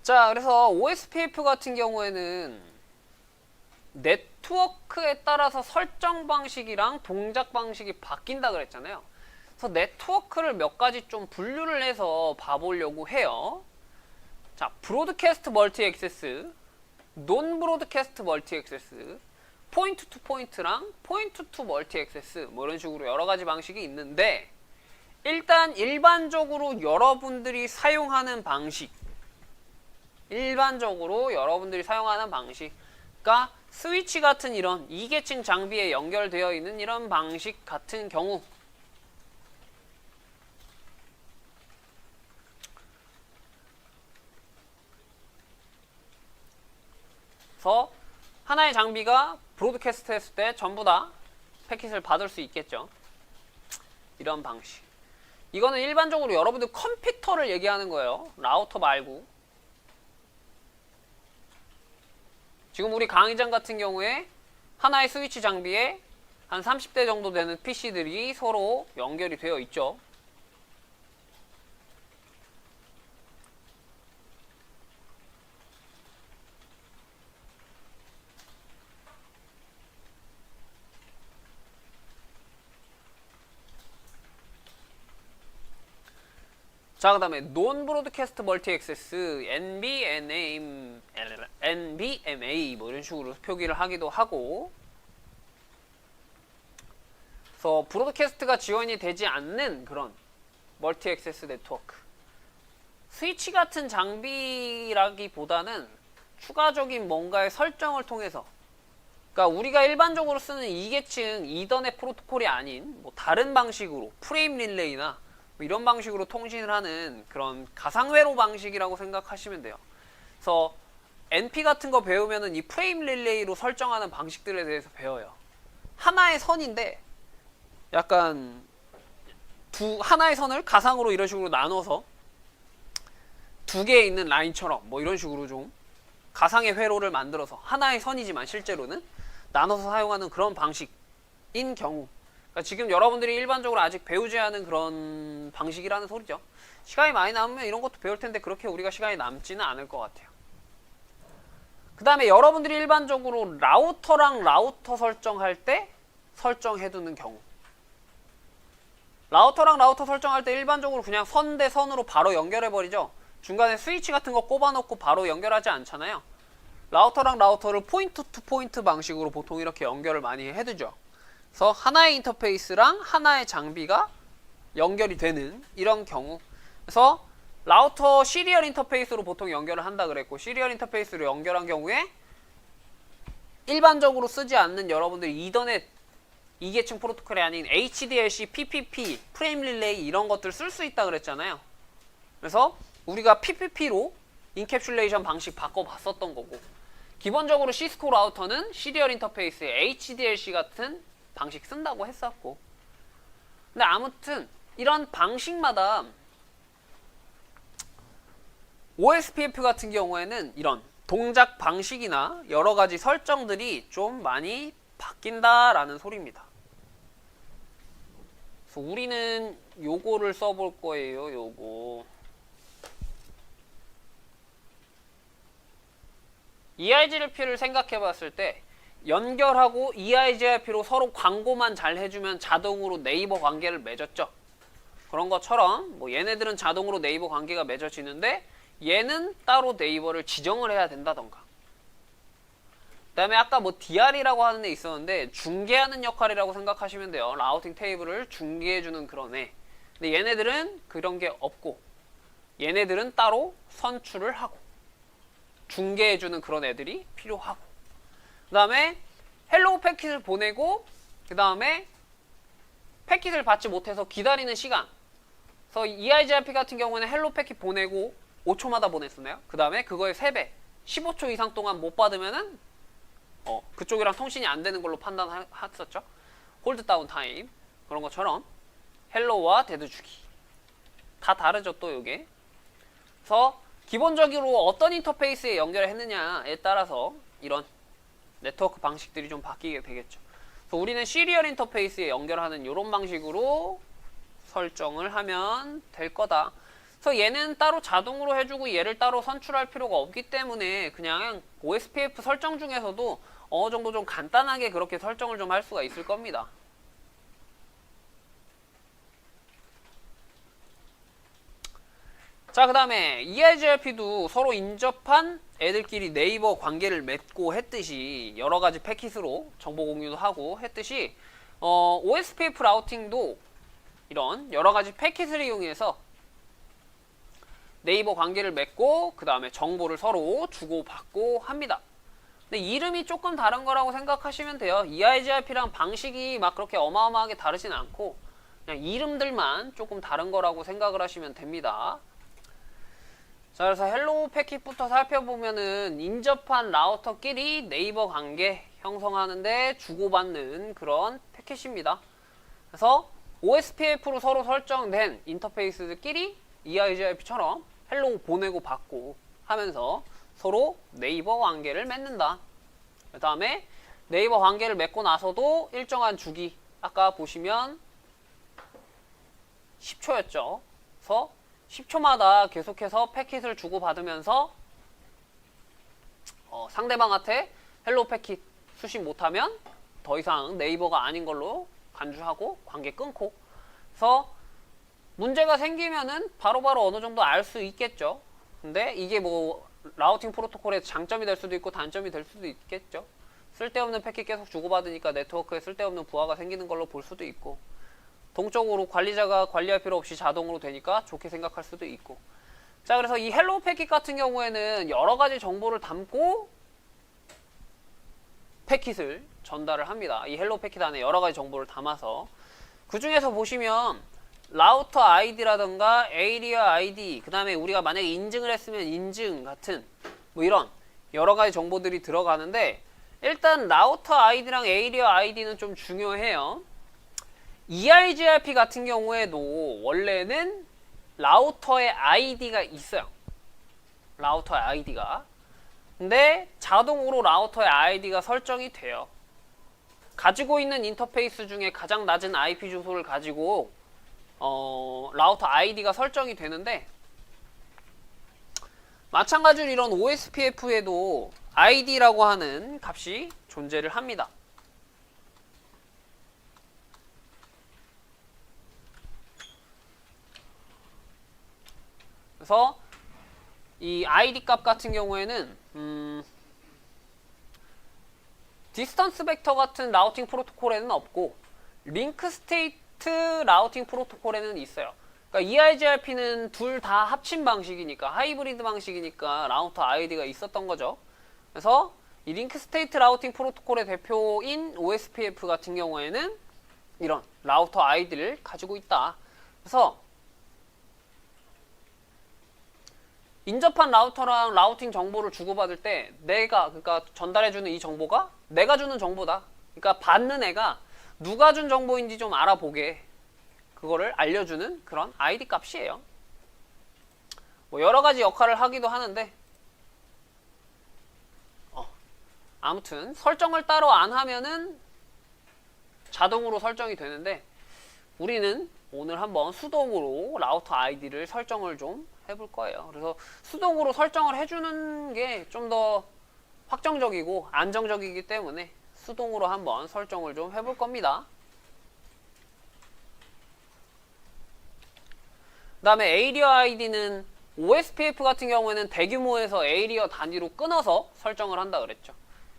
자, 그래서 OSPF 같은 경우에는 네트워크에 따라서 설정 방식이랑 동작 방식이 바뀐다 그랬잖아요. 그래서 네트워크를 몇 가지 좀 분류를 해서 봐보려고 해요. 자, 브로드캐스트 멀티 액세스, 논 브로드캐스트 멀티 액세스, 포인트 투 포인트랑 포인트 투 멀티 액세스, 뭐 이런 식으로 여러 가지 방식이 있는데, 일단 일반적으로 여러분들이 사용하는 방식, 그러니까 스위치 같은 이런 2계층 장비에 연결되어 있는 이런 방식 같은 경우, 그래서 하나의 장비가 브로드캐스트 했을 때 전부 다 패킷을 받을 수 있겠죠. 이런 방식. 이거는 일반적으로 여러분들 컴퓨터를 얘기하는 거예요. 라우터 말고. 지금 우리 강의장 같은 경우에 하나의 스위치 장비에 한 30대 정도 되는 PC들이 서로 연결이 되어 있죠. 자, 그 다음에 논 브로드캐스트 멀티 액세스, NBMA 뭐 이런 식으로 표기를 하기도 하고, 그래서 브로드캐스트가 지원이 되지 않는 그런 멀티 액세스 네트워크. 스위치 같은 장비라기보다는 추가적인 뭔가의 설정을 통해서, 그러니까 우리가 일반적으로 쓰는 2계층 이더넷 프로토콜이 아닌 뭐 다른 방식으로 프레임 릴레이나 이런 방식으로 통신을 하는 그런 가상회로 방식이라고 생각하시면 돼요. 그래서 NP 같은 거 배우면은 이 프레임 릴레이로 설정하는 방식들에 대해서 배워요. 하나의 선인데 약간 하나의 선을 가상으로 이런 식으로 나눠서 두 개에 있는 라인처럼 뭐 이런 식으로 좀 가상의 회로를 만들어서 하나의 선이지만 실제로는 나눠서 사용하는 그런 방식인 경우, 그러니까 지금 여러분들이 일반적으로 아직 배우지 않은 그런 방식이라는 소리죠. 시간이 많이 남으면 이런 것도 배울 텐데 그렇게 우리가 시간이 남지는 않을 것 같아요. 그 다음에 여러분들이 일반적으로 라우터랑 라우터 설정할 때 설정해두는 경우, 라우터랑 라우터 설정할 때 일반적으로 그냥 선 대 선으로 바로 연결해버리죠. 중간에 스위치 같은 거 꼽아놓고 바로 연결하지 않잖아요. 라우터랑 라우터를 포인트 투 포인트 방식으로 보통 이렇게 연결을 많이 해두죠. 그래서 하나의 인터페이스랑 하나의 장비가 연결이 되는 이런 경우, 그래서 라우터 시리얼 인터페이스로 보통 연결을 한다 그랬고, 시리얼 인터페이스로 연결한 경우에 일반적으로 쓰지 않는 여러분들 이더넷 2계층 프로토콜이 아닌 HDLC, PPP, 프레임 릴레이 이런 것들 쓸 수 있다 그랬잖아요. 그래서 우리가 PPP로 인캡슐레이션 방식 바꿔봤었던 거고, 기본적으로 시스코 라우터는 시리얼 인터페이스에 HDLC 같은 방식 쓴다고 했었고, 근데 아무튼 이런 방식마다 OSPF 같은 경우에는 이런 동작 방식이나 여러 가지 설정들이 좀 많이 바뀐다라는 소리입니다. 그래서 우리는 요거를 써볼 거예요. 요거 EIGRP를 생각해 봤을 때 연결하고 EIGRP로 서로 광고만 잘 해주면 자동으로 네이버 관계를 맺었죠. 그런 것처럼 뭐 얘네들은 자동으로 네이버 관계가 맺어지는데 얘는 따로 네이버를 지정을 해야 된다던가, 그 다음에 아까 뭐 DR이라고 하는 애 있었는데 중계하는 역할이라고 생각하시면 돼요. 라우팅 테이블을 중계해주는 그런 애. 근데 얘네들은 그런 게 없고 얘네들은 따로 선출을 하고 중계해주는 그런 애들이 필요하고, 그 다음에 헬로우 패킷을 보내고 그 다음에 패킷을 받지 못해서 기다리는 시간, 그래서 EIGRP 같은 경우는 헬로우 패킷 보내고 5초마다 보냈었나요? 그 다음에 그거의 3배 15초 이상 동안 못 받으면은 그쪽이랑 통신이 안 되는 걸로 판단했었죠. 홀드 다운 타임, 그런 것처럼 헬로우와 데드 주기 다 다르죠 또 요게. 그래서 기본적으로 어떤 인터페이스에 연결을 했느냐에 따라서 이런 네트워크 방식들이 좀 바뀌게 되겠죠. 그래서 우리는 시리얼 인터페이스에 연결하는 이런 방식으로 설정을 하면 될 거다. 그래서 얘는 따로 자동으로 해주고 얘를 따로 선출할 필요가 없기 때문에 그냥 OSPF 설정 중에서도 어느 정도 좀 간단하게 그렇게 설정을 좀 할 수가 있을 겁니다. 자, 그 다음에 EIGRP도 서로 인접한 애들끼리 네이버 관계를 맺고 했듯이 여러가지 패킷으로 정보 공유도 하고 했듯이 OSPF 라우팅도 이런 여러가지 패킷을 이용해서 네이버 관계를 맺고 그 다음에 정보를 서로 주고받고 합니다. 근데 이름이 조금 다른 거라고 생각하시면 돼요. EIGRP랑 방식이 막 그렇게 어마어마하게 다르진 않고 그냥 이름들만 조금 다른 거라고 생각을 하시면 됩니다. 자, 그래서 헬로우 패킷부터 살펴보면은 인접한 라우터끼리 네이버 관계 형성하는데 주고받는 그런 패킷입니다. 그래서 OSPF로 서로 설정된 인터페이스들끼리 EIGRP처럼 헬로우 보내고 받고 하면서 서로 네이버 관계를 맺는다. 그 다음에 네이버 관계를 맺고 나서도 일정한 주기, 아까 보시면 10초였죠. 그래서 10초마다 계속해서 패킷을 주고받으면서 상대방한테 헬로우 패킷 수신 못하면 더 이상 네이버가 아닌 걸로 간주하고 관계 끊고, 그래서 문제가 생기면은 바로바로 어느 정도 알 수 있겠죠. 근데 이게 뭐 라우팅 프로토콜의 장점이 될 수도 있고 단점이 될 수도 있겠죠. 쓸데없는 패킷 계속 주고받으니까 네트워크에 쓸데없는 부하가 생기는 걸로 볼 수도 있고, 동적으로 관리자가 관리할 필요 없이 자동으로 되니까 좋게 생각할 수도 있고. 자, 그래서 이 헬로우 패킷 같은 경우에는 여러 가지 정보를 담고 패킷을 전달을 합니다. 이 헬로우 패킷 안에 여러 가지 정보를 담아서 그 중에서 보시면 라우터 아이디라던가 에이리어 아이디, 그 다음에 우리가 만약에 인증을 했으면 인증 같은 뭐 이런 여러 가지 정보들이 들어가는데, 일단 라우터 아이디랑 에이리어 아이디는 좀 중요해요. EIGRP 같은 경우에도 원래는 라우터의 아이디가 있어요. 라우터의 아이디가. 근데 자동으로 라우터의 아이디가 설정이 돼요. 가지고 있는 인터페이스 중에 가장 낮은 IP 주소를 가지고 라우터 아이디가 설정이 되는데, 마찬가지로 이런 OSPF에도 아이디라고 하는 값이 존재를 합니다. 그래서 이 아이디 값 같은 경우에는 디스턴스 벡터 같은 라우팅 프로토콜에는 없고 링크 스테이트 라우팅 프로토콜에는 있어요. 그러니까 EIGRP는 둘 다 합친 방식이니까, 하이브리드 방식이니까 라우터 아이디가 있었던 거죠. 그래서 이 링크 스테이트 라우팅 프로토콜의 대표인 OSPF 같은 경우에는 이런 라우터 아이디를 가지고 있다. 그래서 인접한 라우터랑 라우팅 정보를 주고받을 때 그러니까 전달해주는 이 정보가 내가 주는 정보다. 그러니까 받는 애가 누가 준 정보인지 좀 알아보게 그거를 알려주는 그런 아이디 값이에요. 뭐 여러 가지 역할을 하기도 하는데 아무튼 설정을 따로 안 하면은 자동으로 설정이 되는데, 우리는 오늘 한번 수동으로 라우터 아이디를 설정을 좀 해볼 거예요. 그래서 수동으로 설정을 해주는 게 좀 더 확정적이고 안정적이기 때문에 수동으로 한번 설정을 좀 해볼 겁니다. 그 다음에 에이리어 아이디는 OSPF 같은 경우에는 대규모에서 에이리어 단위로 끊어서 설정을 한다 그랬죠.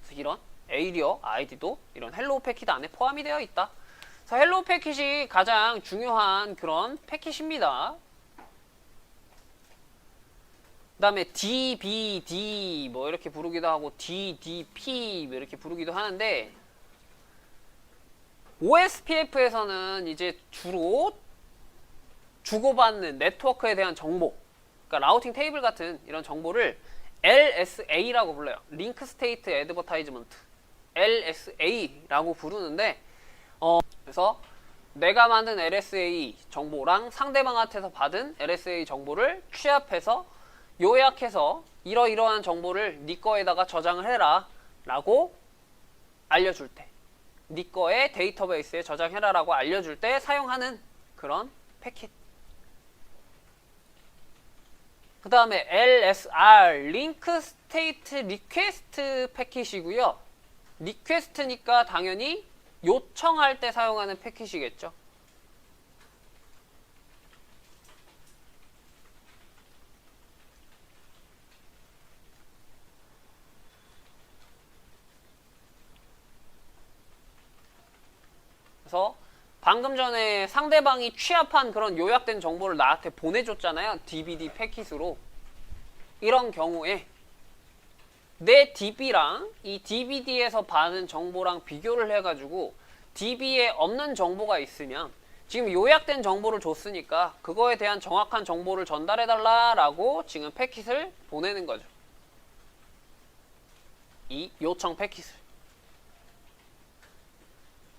그래서 이런 에이리어 아이디도 이런 헬로우 패킷 안에 포함이 되어 있다. 그래서 헬로우 패킷이 가장 중요한 그런 패킷입니다. 그 다음에 DBD 뭐 이렇게 부르기도 하고 DDP 뭐 이렇게 부르기도 하는데, OSPF에서는 이제 주로 주고받는 네트워크에 대한 정보, 그러니까 라우팅 테이블 같은 이런 정보를 LSA라고 불러요. 링크 스테이트 애드버타이즈먼트, LSA라고 부르는데, 그래서 내가 만든 LSA 정보랑 상대방한테서 받은 LSA 정보를 취합해서 요약해서 이러이러한 정보를 네 거에다가 저장을 해라 라고 알려줄 때, 네 거의 데이터베이스에 저장해라 라고 알려줄 때 사용하는 그런 패킷. 그 다음에 LSR, 링크 스테이트 리퀘스트 패킷이고요. 리퀘스트니까 당연히 요청할 때 사용하는 패킷이겠죠. 그래서 방금 전에 상대방이 취합한 그런 요약된 정보를 나한테 보내줬잖아요. DVD 패킷으로. 이런 경우에 내 DB랑 이 DVD에서 받은 정보랑 비교를 해가지고 DB에 없는 정보가 있으면 지금 요약된 정보를 줬으니까 그거에 대한 정확한 정보를 전달해달라라고 지금 패킷을 보내는 거죠. 이 요청 패킷을.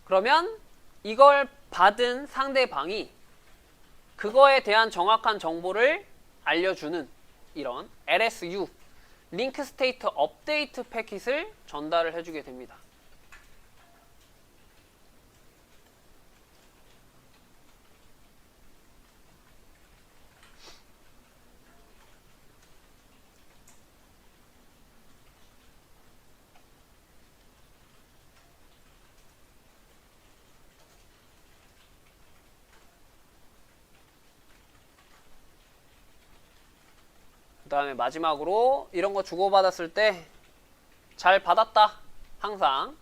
그러면 이걸 받은 상대방이 그거에 대한 정확한 정보를 알려주는 이런 LSU, 링크 스테이트 업데이트 패킷을 전달을 해주게 됩니다. 그 다음에 마지막으로 이런 거 주고받았을 때 잘 받았다 항상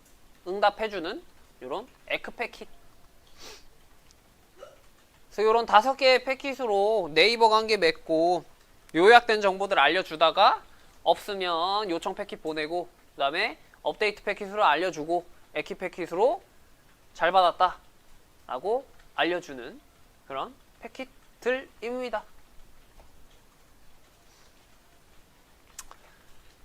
응답해주는 이런 에크 패킷. 그래서 이런 5개의 패킷으로 네이버 관계 맺고 요약된 정보들 알려주다가 없으면 요청 패킷 보내고 그 다음에 업데이트 패킷으로 알려주고 에키 패킷으로 잘 받았다 라고 알려주는 그런 패킷들입니다.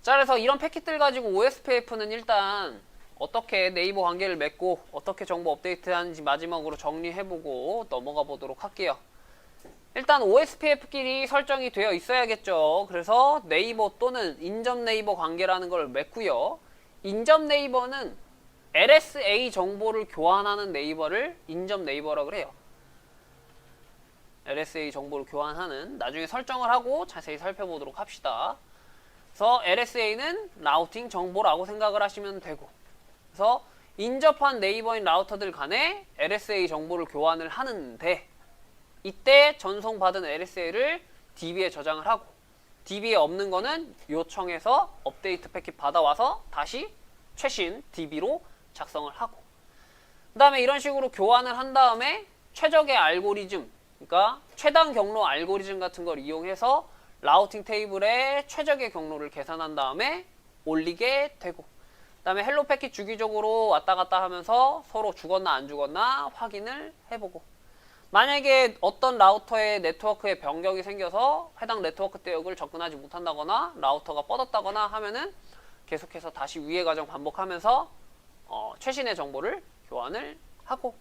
자, 그래서 이런 패킷들 가지고 OSPF는 일단 어떻게 네이버 관계를 맺고 어떻게 정보 업데이트하는지 마지막으로 정리해보고 넘어가 보도록 할게요. 일단 OSPF끼리 설정이 되어 있어야겠죠. 그래서 네이버 또는 인접 네이버 관계라는 걸 맺고요. 인접 네이버는 LSA 정보를 교환하는 네이버를 인접 네이버라고 그래요. LSA 정보를 교환하는, 나중에 설정을 하고 자세히 살펴보도록 합시다. 그래서 LSA는 라우팅 정보라고 생각을 하시면 되고, 그래서 인접한 네이버인 라우터들 간에 LSA 정보를 교환을 하는데, 이때 전송받은 LSA를 DB에 저장을 하고, DB에 없는 거는 요청해서 업데이트 패킷 받아와서 다시 최신 DB로 작성을 하고, 그 다음에 이런 식으로 교환을 한 다음에 최적의 알고리즘, 그러니까 최단 경로 알고리즘 같은 걸 이용해서 라우팅 테이블에 최적의 경로를 계산한 다음에 올리게 되고, 그 다음에 헬로 패킷 주기적으로 왔다 갔다 하면서 서로 죽었나 안 죽었나 확인을 해보고, 만약에 어떤 라우터의 네트워크에 변경이 생겨서 해당 네트워크 대역을 접근하지 못한다거나 라우터가 뻗었다거나 하면은 계속해서 다시 위의 과정 반복하면서 최신의 정보를 교환을 하고